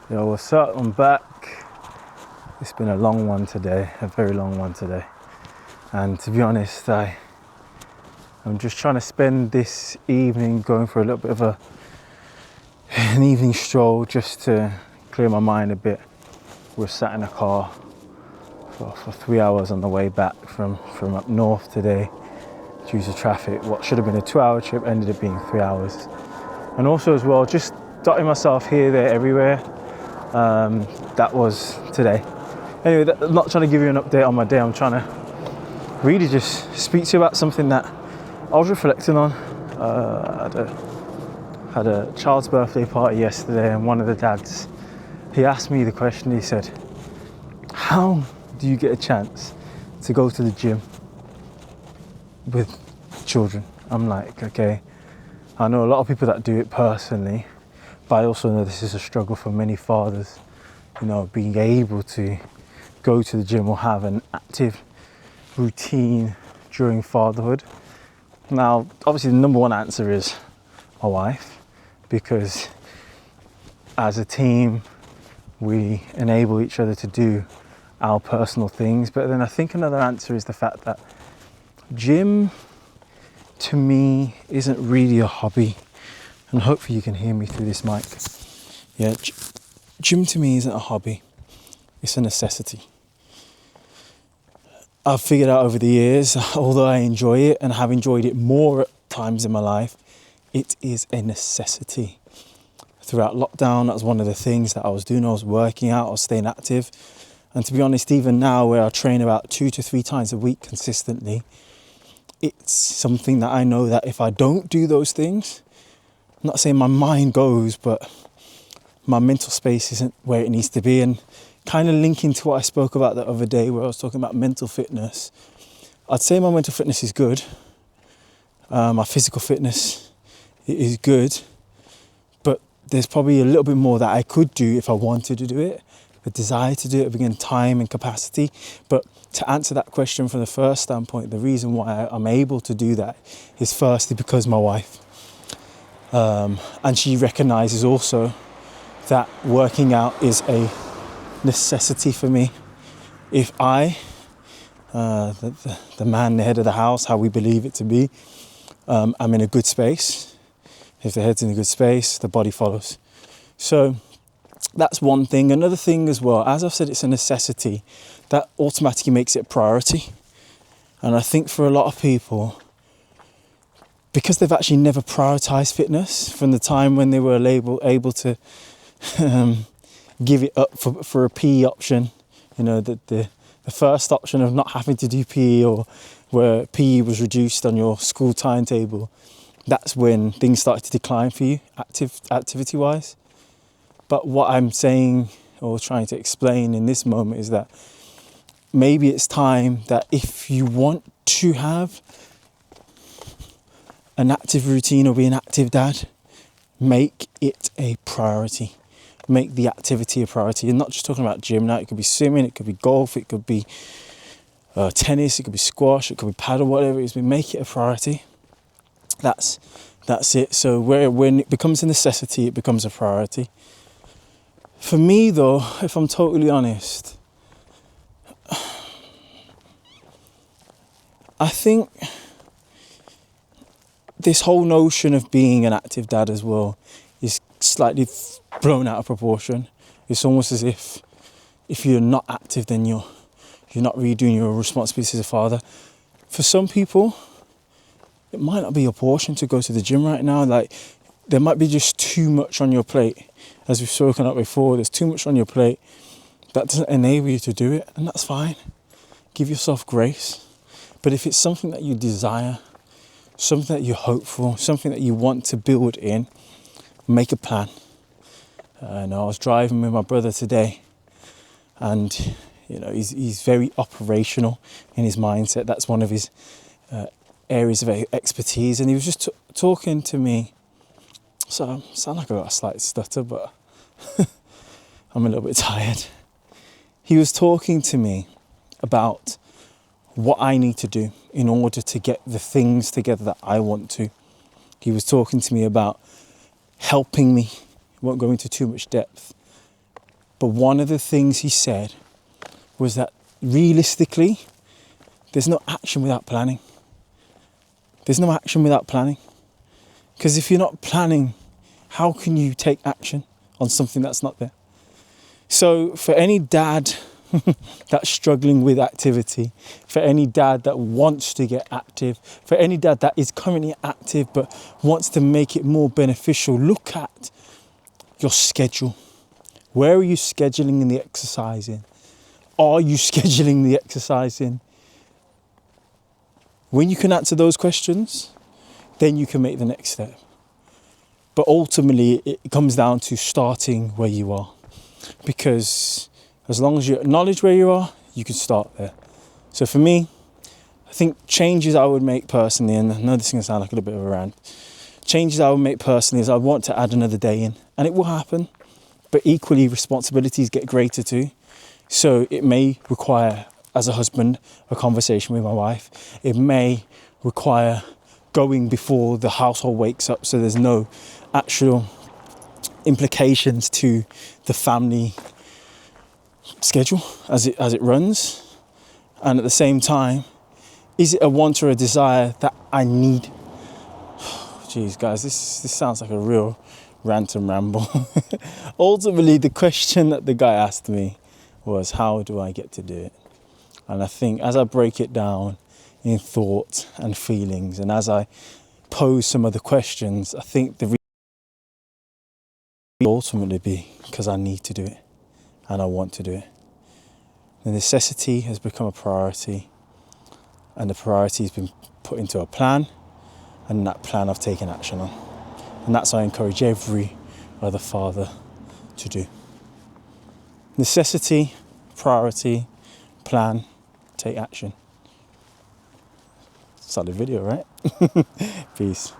Yo, what's up? I'm back. It's been a long one today, a very long one today. And to be honest, I'm just trying to spend this evening going for a little bit of an evening stroll just to clear my mind a bit. We're sat in a car for 3 hours on the way back from up north today due to traffic. What should have been a 2-hour trip ended up being 3 hours. And also as well, just dotting myself here, there, everywhere. That was today. Anyway, I'm not trying to give you an update on my day. I'm trying to really just speak to you about something that I was reflecting on. I had a child's birthday party yesterday, and one of the dads, he asked me the question. He said, how do you get a chance to go to the gym with children? I'm like, okay, I know a lot of people that do it personally, but I also know this is a struggle for many fathers, being able to go to the gym or have an active routine during fatherhood. Now, obviously the number one answer is my wife, because as a team, we enable each other to do our personal things. But then I think another answer is the fact that gym, to me, isn't really a hobby. And hopefully you can hear me through this mic. Yeah, gym to me isn't a hobby, it's a necessity. I've figured out over the years, although I enjoy it and have enjoyed it more at times in my life, it is a necessity. Throughout lockdown, that was one of the things that I was doing. I was working out, I was staying active. And to be honest, even now where I train about 2 to 3 times a week consistently, it's something that I know that if I don't do those things, I'm not saying my mind goes, but my mental space isn't where it needs to be. And kind of linking to what I spoke about the other day where I was talking about mental fitness, I'd say my mental fitness is good. My physical fitness is good, but there's probably a little bit more that I could do if I wanted to do it. The desire to do it, again, time and capacity. But to answer that question from the first standpoint, the reason why I'm able to do that is firstly because my wife. And she recognises also that working out is a necessity for me. If I, the man, the head of the house, how we believe it to be, I'm in a good space. If the head's in a good space, the body follows. So that's one thing. Another thing as well, as I've said, it's a necessity. That automatically makes it a priority. And I think for a lot of people, because they've actually never prioritised fitness from the time when they were able to give it up for a PE option, the first option of not having to do PE, or where PE was reduced on your school timetable, that's when things started to decline for you, activity-wise. But what I'm saying or trying to explain in this moment is that maybe it's time that if you want to have an active routine or be an active dad, make it a priority. Make the activity a priority. And not just talking about gym now, it could be swimming, it could be golf, it could be tennis, it could be squash, it could be paddle, whatever it is, but make it a priority. That's it. So when it becomes a necessity, it becomes a priority. For me though, if I'm totally honest, I think this whole notion of being an active dad as well is slightly blown out of proportion. It's almost as if you're not active, then you're not really doing your responsibilities as a father. For some people, it might not be your portion to go to the gym right now. Like, there might be just too much on your plate. As we've spoken about before, there's too much on your plate that doesn't enable you to do it, and that's fine. Give yourself grace. But if it's something that you desire, something that you hope for, something that you want to build in, make a plan. I was driving with my brother today, and he's very operational in his mindset. That's one of his areas of expertise, and he was just talking to me. So I sound like I got a slight stutter, but I'm a little bit tired. He was talking to me about what I need to do in order to get the things together that I want to. He was talking to me about helping me, won't go into too much depth, But one of the things he said was that realistically, there's no action without planning. There's no action without planning. Because if you're not planning, how can you take action on something that's not there? So for any dad that's struggling with activity, for any dad that wants to get active, for any dad that is currently active but wants to make it more beneficial, look at your schedule. Where are you scheduling the exercise in? Are you scheduling the exercise in? When you can answer those questions, then you can make the next step. But ultimately, it comes down to starting where you are. Because as long as you acknowledge where you are, you can start there. So for me, I think changes I would make personally, and I know this is going to sound like a little bit of a rant, changes I would make personally is I want to add another day in. And it will happen. But equally, responsibilities get greater too. So it may require, as a husband, a conversation with my wife. It may require going before the household wakes up, so there's no actual implications to the family schedule as it runs. And at the same time, is it a want or a desire that I need? Jeez, guys, this sounds like a real rant and ramble. Ultimately, the question that the guy asked me was, how do I get to do it? And I think as I break it down in thought and feelings, and as I pose some of the questions, I think the will ultimately be because I need to do it and I want to do it. The necessity has become a priority, and the priority has been put into a plan, and that plan I've taken action on. And that's what I encourage every other father to do. Necessity, priority, plan, take action. Solid video, right? Peace.